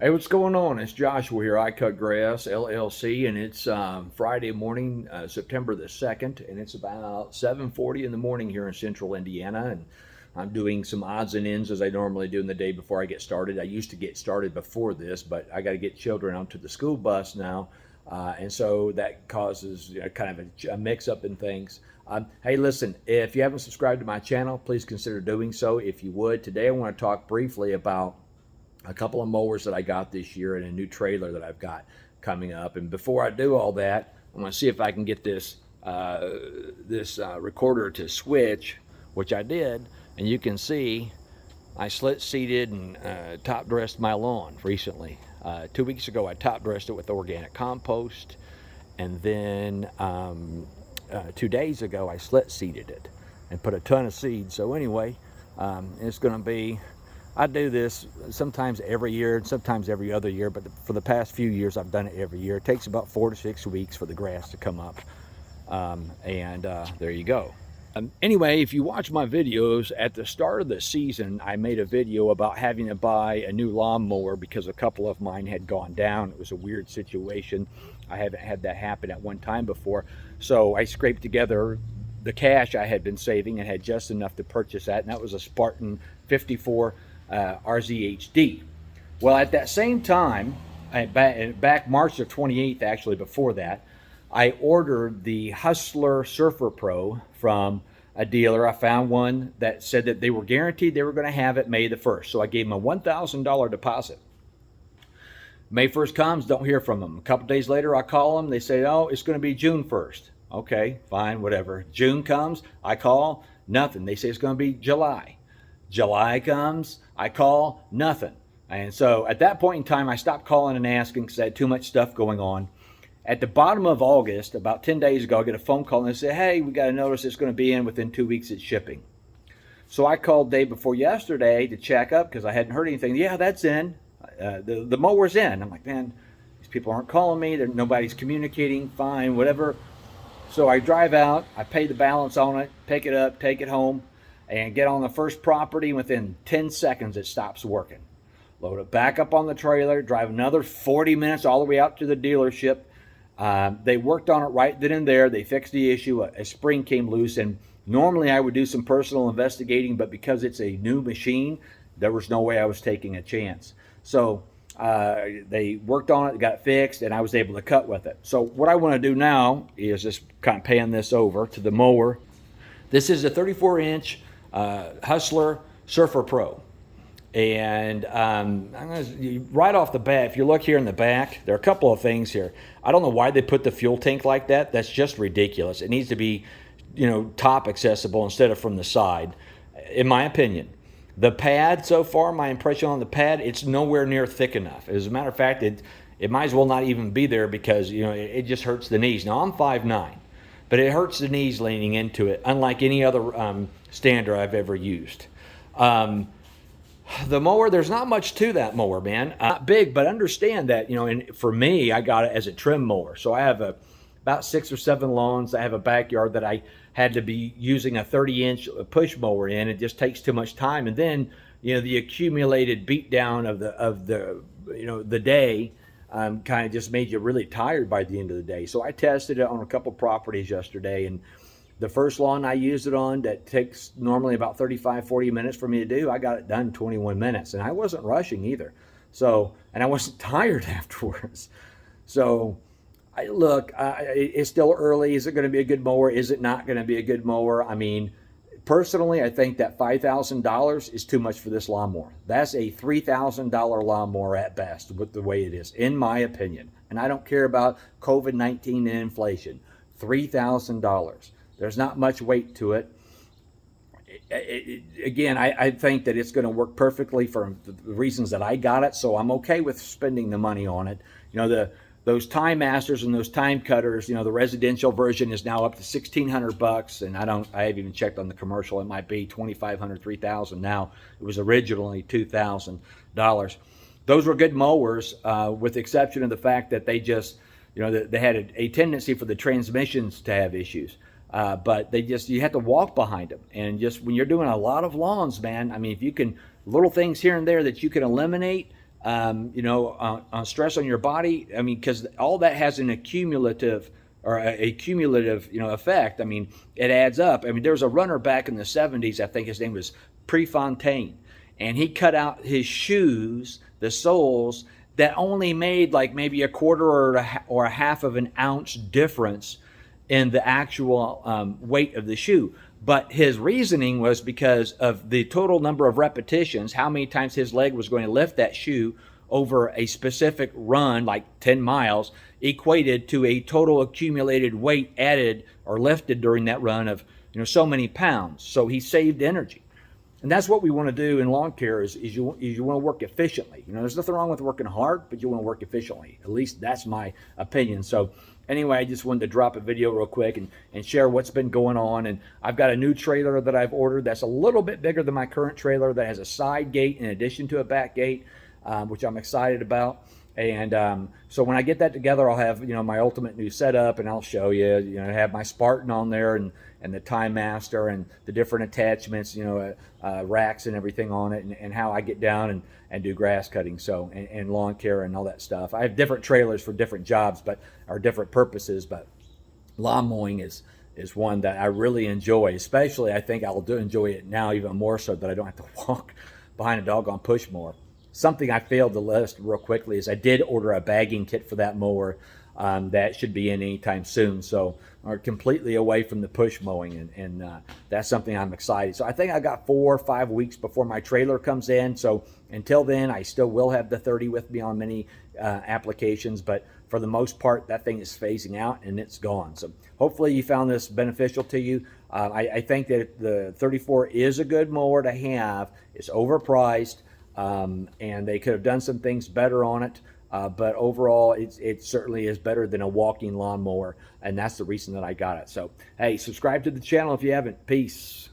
Hey, what's going on? It's Joshua here, I Cut Grass LLC, and it's Friday morning, September the 2nd, and it's about 7:40 in the morning here in central Indiana, and I'm doing some odds and ends as I normally do in the day before I get started. I used to get started before this, but I got to get children onto the school bus now, and so that causes kind of a mix-up in things. Hey, listen, if you haven't subscribed to my channel, please consider doing so if you would. Today I want to talk briefly about a couple of mowers that I got this year and a new trailer that I've got coming up. And before I do all that, I'm going to see if I can get this recorder to switch, which I did. And you can see I slit seeded and top dressed my lawn recently. 2 weeks ago, I top dressed it with organic compost, and then 2 days ago, I slit seeded it and put a ton of seed. So anyway, it's going to be. I do this sometimes every year and sometimes every other year, but for the past few years I've done it every year. It takes about 4 to 6 weeks for the grass to come up, and there you go. Anyway, if you watch my videos, at the start of the season I made a video about having to buy a new lawnmower because a couple of mine had gone down. It was a weird situation. I haven't had that happen at one time before, so I scraped together the cash I had been saving and had just enough to purchase that, and that was a Spartan 54 RZHD. Well, at that same time, back March the 28th, actually before that, I ordered the Hustler Surfer Pro from a dealer. I found one that said that they were guaranteed they were going to have it May the 1st. So I gave them a $1,000 deposit. May 1st comes, don't hear from them. A couple days later, I call them. They say, oh, it's going to be June 1st. Okay, fine, whatever. June comes, I call, nothing. They say it's going to be July. July comes, I call, nothing. And so at that point in time, I stopped calling and asking because I had too much stuff going on. At the bottom of August, about 10 days ago, I get a phone call and they say, hey, we got a notice it's going to be in within 2 weeks it's shipping. So I called day before yesterday to check up because I hadn't heard anything. Yeah, that's in. The mower's in. I'm like, man, these people aren't calling me. Nobody's communicating. Fine, whatever. So I drive out. I pay the balance on it, pick it up, take it home, and get on the first property. Within 10 seconds, it stops working. Load it back up on the trailer, drive another 40 minutes all the way out to the dealership. They worked on it right then and there. They fixed the issue. A spring came loose, and normally I would do some personal investigating, but because it's a new machine, there was no way I was taking a chance. So they worked on it, got it fixed, and I was able to cut with it. So what I want to do now is just kind of pan this over to the mower. This is a 34-inch Hustler Surfer Pro. And right off the bat, if you look here in the back, there are a couple of things here. I don't know why they put the fuel tank like that. That's just ridiculous. It needs to be, top accessible instead of from the side, in my opinion. The pad so far, my impression on the pad, it's nowhere near thick enough. As a matter of fact, it might as well not even be there because it just hurts the knees. Now I'm 5'9", but it hurts the knees leaning into it, unlike any other stander I've ever used. The mower, there's not much to that mower, man. Not big, but understand that, and for me, I got it as a trim mower. So I have about 6 or 7 lawns. I have a backyard that I had to be using a 30-inch push mower in. It just takes too much time. And then, the accumulated beat down of the day kind of just made you really tired by the end of the day. So I tested it on a couple properties yesterday, and the first lawn I used it on that takes normally about 35, 40 minutes for me to do, I got it done in 21 minutes. And I wasn't rushing either. So, and I wasn't tired afterwards. So, it's still early. Is it going to be a good mower? Is it not going to be a good mower? I mean, personally, I think that $5,000 is too much for this lawnmower. That's a $3,000 lawnmower at best with the way it is, in my opinion. And I don't care about COVID-19 and inflation. $3,000. There's not much weight to it. Again, I think that it's going to work perfectly for the reasons that I got it, so I'm okay with spending the money on it. Those Time Masters and those Time Cutters, the residential version is now up to $1,600, and I haven't even checked on the commercial. It might be $2,500, $3,000 now. It was originally $2,000. Those were good mowers, with the exception of the fact that they just, they had a tendency for the transmissions to have issues. But you have to walk behind them. And just when you're doing a lot of lawns, man, I mean, if you can, little things here and there that you can eliminate, on stress on your body. I mean, because all that has an accumulative or a cumulative, effect. I mean, it adds up. I mean, there was a runner back in the 70s, I think his name was Prefontaine, and he cut out his shoes, the soles, that only made like maybe a quarter or a half of an ounce difference in the actual weight of the shoe. But his reasoning was because of the total number of repetitions, how many times his leg was going to lift that shoe over a specific run, like 10 miles, equated to a total accumulated weight added or lifted during that run of so many pounds. So he saved energy. And that's what we want to do in lawn care is you want to work efficiently. There's nothing wrong with working hard, but you want to work efficiently. At least that's my opinion. So anyway, I just wanted to drop a video real quick and share what's been going on. And I've got a new trailer that I've ordered that's a little bit bigger than my current trailer that has a side gate in addition to a back gate, which I'm excited about. And so when I get that together, I'll have my ultimate new setup, and I'll show you. Have my Spartan on there and the Time Master and the different attachments, racks and everything on it, and how I get down and do grass cutting, so and lawn care and all that stuff. I have different trailers for different jobs, or different purposes, but lawn mowing is one that I really enjoy. Especially, I think I'll enjoy it now even more so that I don't have to walk behind a doggone push mower. Something I failed to list real quickly is I did order a bagging kit for that mower. That should be in anytime soon. So we're completely away from the push mowing, and that's something I'm excited. So I think I got 4 or 5 weeks before my trailer comes in. So until then, I still will have the 30 with me on many applications, but for the most part, that thing is phasing out and it's gone. So hopefully you found this beneficial to you. I think that the 34 is a good mower to have. It's overpriced. And they could have done some things better on it, but overall it certainly is better than a walking lawnmower, and that's the reason that I got it. So hey, subscribe to the channel if you haven't. Peace.